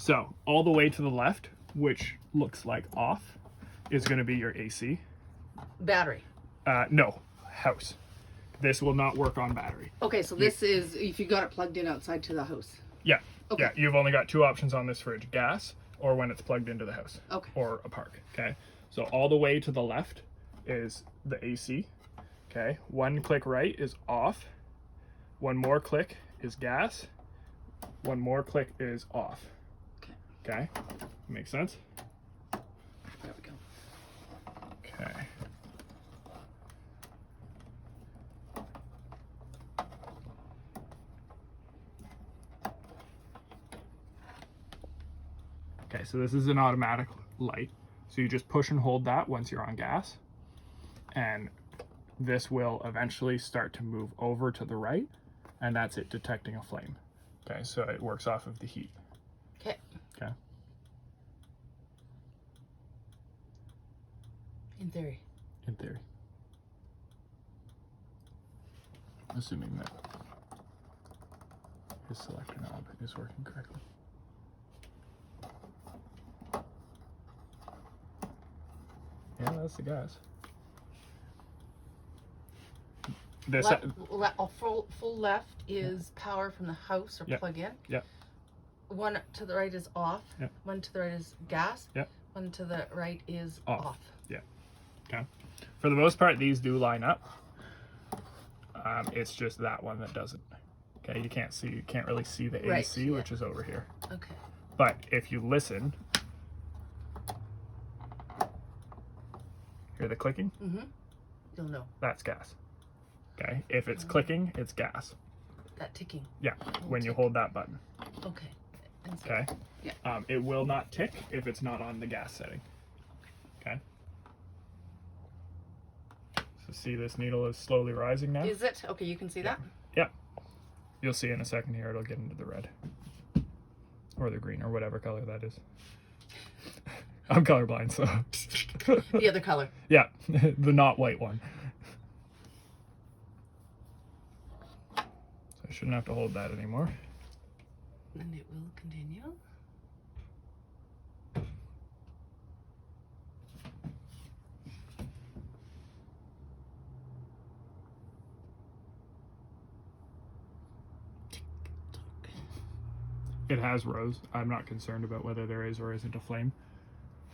So all the way to the left, which looks like off, is going to be your AC. Battery. No, house. This will not work on battery. Okay, so this is if you got it plugged in outside to the house. Yeah. Okay. Yeah, you've only got two options on this fridge, gas or when it's plugged into the house. Okay. Or a park, okay? So all the way to the left is the AC, okay? One click right is off. One more click is gas. One more click is off. Okay. Okay? Makes sense? There we go. Okay. Okay, so this is an automatic light. So you just push and hold that once you're on gas. And this will eventually start to move over to the right. And that's it detecting a flame. Okay, so it works off of the heat. Okay. Okay. In theory. In theory. Assuming that his selector knob is working correctly. Yeah, that's the gas. This Full left is power from the house or Yeah. plug in. Yeah. One to the right is off. Yeah. One to the right is gas. Yeah. One to the right is Off. off. Yeah. Okay. For the most part, these do line up. It's just that one that doesn't. Okay, you can't really see the Right, AC, yeah. which is over here. Okay. But if you listen, hear the clicking? Mm-hmm. You'll know. That's gas. Okay, if it's clicking, it's gas. That ticking. Yeah, when you hold that button. Okay. And so- Okay. Yeah. It will not tick if it's not on the gas setting. Okay. So see, this needle is slowly rising now. Is it? Okay, you can see that? Yep. You'll see in a second here, it'll get into the red. Or the green, or whatever color that is. I'm colorblind, so. The other color. Yeah, the not white one. So I shouldn't have to hold that anymore. And it will continue. It has rose. I'm not concerned about whether there is or isn't a flame.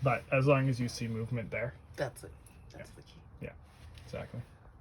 But as long as you see movement there. That's it. That's the key. Yeah, exactly.